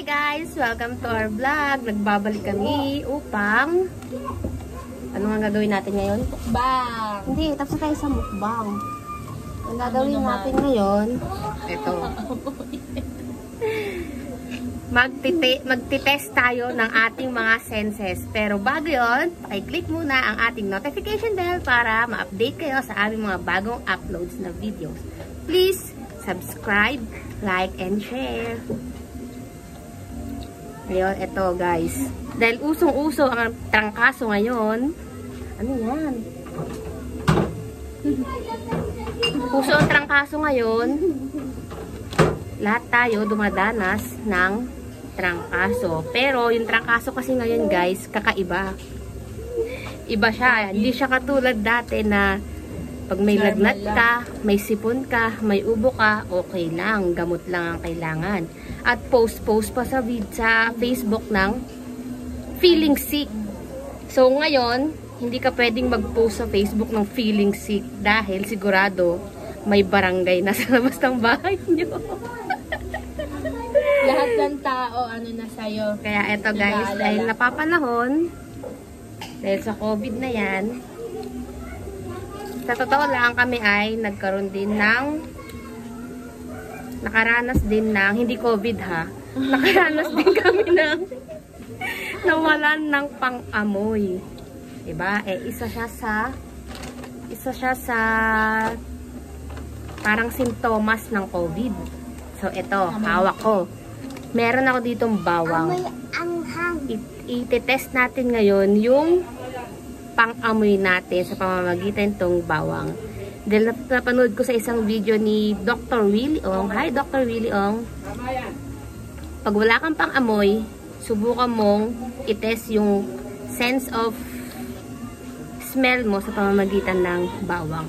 guys! Welcome to our vlog. Nagbabalik kami upang... Ano nga gagawin natin ngayon? Mukbang! Hindi, tapos tayo sa mukbang. Ang gagawin natin ngayon, ito. Magtitest tayo ng ating mga senses. Pero bago yun, i-click muna ang ating notification bell para ma-update kayo sa aming mga bagong uploads na videos. Please subscribe, like, and share. Ngayon, ito guys. Dahil usong-uso ang trangkaso ngayon. Ano yan? Uso ang trangkaso ngayon. Lahat tayo dumadanas ng trangkaso. Pero yung trangkaso kasi ngayon guys, kakaiba. Iba siya. Hindi siya katulad dati na pag may lagnat ka, may sipon ka, may ubo ka, okay lang. Gamot lang ang kailangan. At post pa sa Facebook ng feeling sick. So ngayon, hindi ka pwedeng mag-post sa Facebook ng feeling sick dahil sigurado may barangay na sa labas ng bahay nyo. Lahat ng tao, ano na sa'yo. Kaya eto guys, dahil napapanahon, dahil sa COVID na yan, sa totoo lang kami ay nagkaroon din ng nakaranas din ng, hindi COVID ha, nakaranas din kami ng nawalan ng pang-amoy. Diba? Eh, isa siya sa parang simptomas ng COVID. So, ito, hawak ko. Meron ako ditong bawang. I-test natin ngayon yung pang-amoy natin sa pamamagitan itong bawang. Dahil napanood ko sa isang video ni Dr. Willie Ong. Hi, Dr. Willie Ong. Pag wala kang pang-amoy, subukan mong i-test yung sense of smell mo sa pamamagitan ng bawang.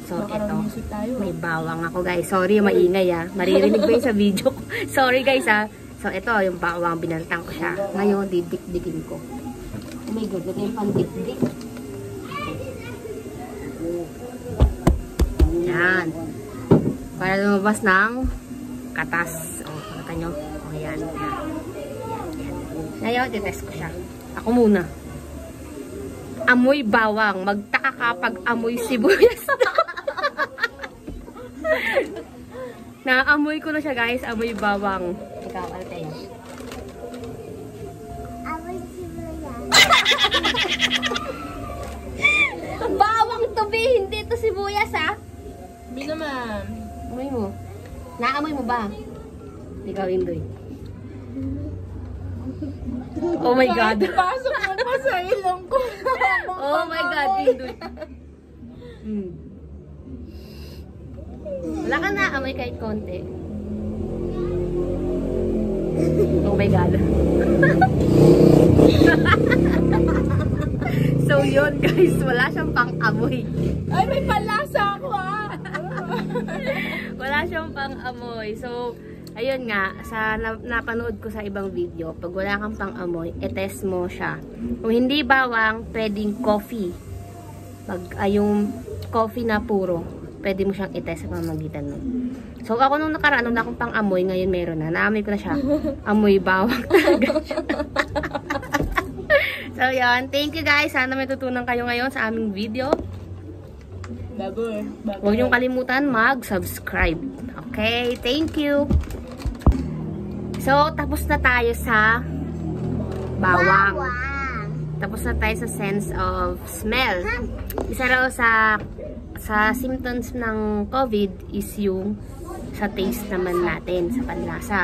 So, ito. May bawang ako, guys. Sorry, maingay ah. Maririnig ko yun sa video. Sorry, guys ah. So, ito, yung bawang. Binaltang ko siya. Ngayon, didikdikin ko. Oh my God, lagay yung pang-dikdik. Yan. Para lumabas ng katas. O, nakita nyo. O, yan. Ngayon, titest ko siya. Ako muna. Amoy bawang. Magtaka ka pag amoy sibuyas. Naamoy ko na siya guys. Amoy bawang. Ikaw, alte yan. Amoy sibuyas. Bawang to be. Hindi to sibuyas ha. Hindi naman. Amoy mo. Naamoy mo ba? Ikaw, Indoy. Oh my God. Pasok mo pa sa ilong ko. Oh my God, Indoy. Wala ka na amoy kahit konti. Oh my God. So yun guys, wala siyang pang-amoy. Ay, may palasa ako ah. Wala siyang pang-amoy. So, ayun nga, sa napanood ko sa ibang video, pag wala kang pang-amoy, i-test mo siya. Kung hindi bawang, pwedeng coffee. Pag yung coffee na puro, pwede mo siyang i-test sa pamamagitan nun. So, ako nung nakaraan, nung akong pang-amoy, ngayon meron na. Naamoy ko na siya. Amoy bawang talaga siya. So, yan. Thank you guys. Sana may tutunan kayo ngayon sa aming video. Huwag niyong kalimutan mag-subscribe. Okay? Thank you. So, tapos na tayo sa bawang. Tapos na tayo sa sense of smell. Isa raw sa symptoms ng COVID is yung sa taste naman natin, sa panlasa.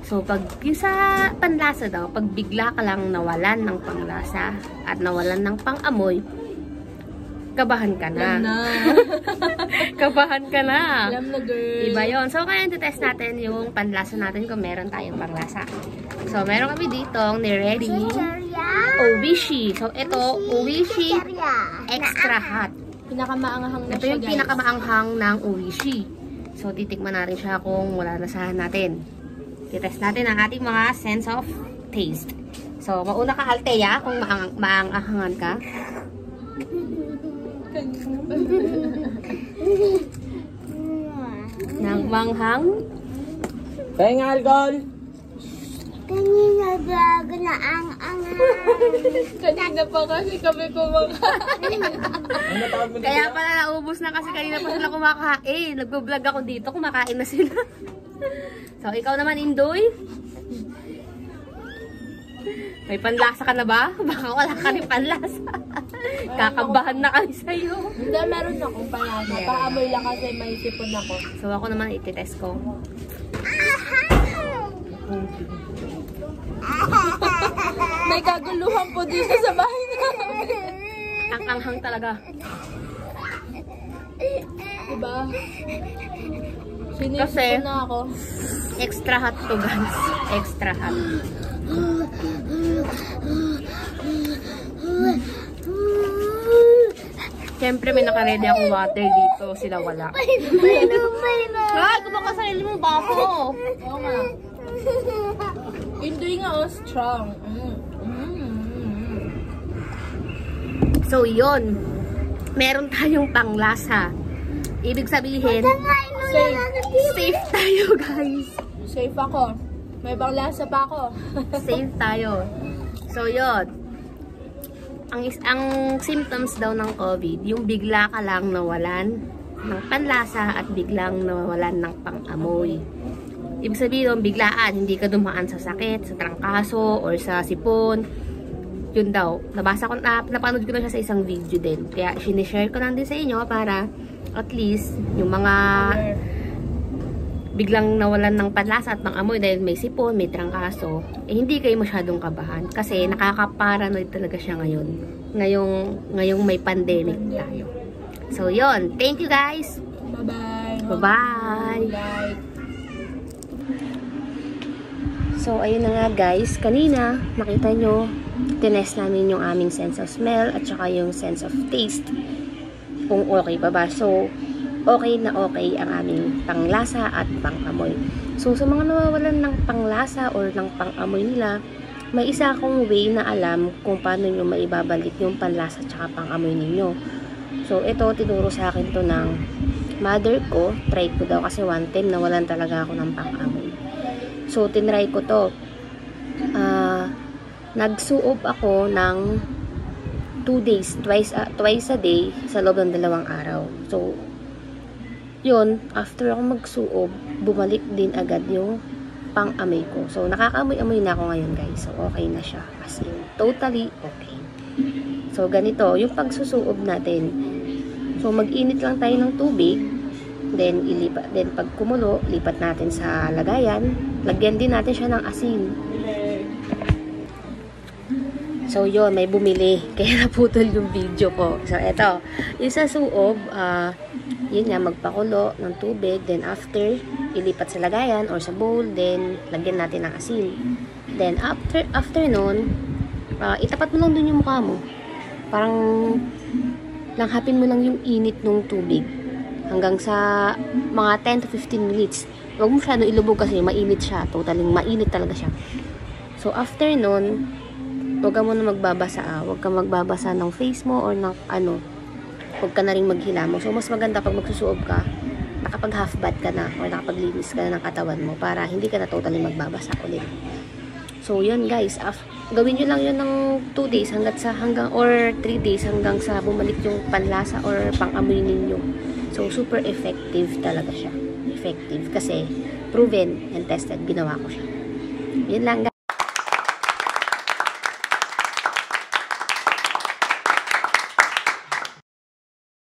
So, pag yung sa panlasa daw, pag bigla ka lang nawalan ng panglasa at nawalan ng pang-amoy, kabahan ka na. Kabahan ka na. Alam na, girl. Iba yun. So, kaya test natin yung panlasa natin kung meron tayong panglasa. So, meron kami ditong ni-ready Oishi. So, ito, Oishi Extra Hot. Pinakamaanghang na ito siya, yung guys. pinakamaanghang ng Oishi. So, titikman natin siya kung wala na sa natin. Titest natin ang ating mga sense of taste. So, mauna ka, Althea, kung maanghangan ka. Nang manghang. Kaya nga alcohol. Kanina bago na ang Kanina pa kasi kami kumakain. Kaya pala naubos na kasi kanina pa sila kumakain. Nagbo-vlog ako dito, kumakain na sila. So, ikaw naman, Indoy? May panlasa ka na ba? Baka wala ka rin panlasa. Kakabahan na kami sa'yo. Hindi, meron akong palasa. Paamoy lang kasi may sipon ako. So, ako naman ititest ko. May kaguluhan po dito sa bahay namin. Ang anghang talaga. Diba? Kasi, Sinisip na ako. extra hot to, guys. Extra hot. Siyempre, may nakaredy akong water dito. Sila wala. Ay, kumaka sarili mo, bako. Oo nga. Indoy nga, oh, strong. So, yun. Meron tayong panglasa. Ibig sabihin, safe tayo, guys. Safe ako. May panglasa pa ako. Safe tayo. So, yun. Ang symptoms daw ng COVID, yung bigla ka lang nawalan ng panlasa at biglang nawalan ng pang-amoy. Ibig sabihin yung biglaan, hindi ka dumaan sa sakit, sa trangkaso, or sa sipon. Yun daw. Nabasa ko, napanood ko na siya sa isang video din. Kaya, sinishare ko lang din sa inyo para at least yung mga biglang nawalan ng panlasa at pang-amoy dahil may sipon, may trangkaso, eh hindi kayo masyadong kabahan. Kasi nakaka-paranoid talaga siya ngayon. Ngayong may pandemic tayo. So, yun. Thank you, guys. Bye-bye. Bye-bye. Like. So, ayun na nga, guys. Kanina, nakita nyo, tinest namin yung aming sense of smell at saka yung sense of taste. Kung okay pa ba. So, okay na okay ang aming panglasa at pang-amoy. So, sa mga nawawalan ng panglasa or ng pang-amoy nila, may isa akong way na alam kung paano nyo maibabalik yung panlasa at saka pang-amoy ninyo. So, ito, tinuro sa akin to ng mother ko. Try ko daw kasi one time nawalan talaga ako ng pang-amoy. So, tinry ko to. Nagsuob ako ng 2 days, twice a day sa loob ng 2 araw. So, yun, after ako magsuob, bumalik din agad yung pang-amoy ko. So, nakaka-amoy-amoy na ako ngayon, guys. So, okay na siya. As in, totally okay. So, ganito, yung pagsusuob natin. So, mag-init lang tayo ng tubig. Then, pag kumulo, lipat natin sa lagayan. Lagyan din natin siya ng asin. So, yun, may bumili. Kaya naputol yung video ko. So, eto. Yung sa suob, yun nga, magpakulo ng tubig. Then, after, ilipat sa lagayan or sa bowl. Then, lagyan natin ng asin. Then, after nun, itapat mo lang dun yung mukha mo. Parang, langhapin mo lang yung init ng tubig. Hanggang sa mga 10 to 15 minutes. Huwag mo siya ilubog kasi mainit siya. Totaling mainit talaga siya. So, after nun, huwag ka muna magbabasa. Huwag ka magbabasa ng face mo or ng ano. Huwag ka na rin maghilamo. So, mas maganda pag magsusuob ka, nakapag half bath ka na or nakapaglinis ka na ng katawan mo para hindi ka na totally magbabasa ulit. So, yun guys. Gawin nyo lang yun ng 2 days or 3 days hanggang sa bumalik yung panlasa or pang-amoy ninyo. So, super effective talaga siya. Effective kasi proven and tested. Ginawa ko siya. Yun lang guys.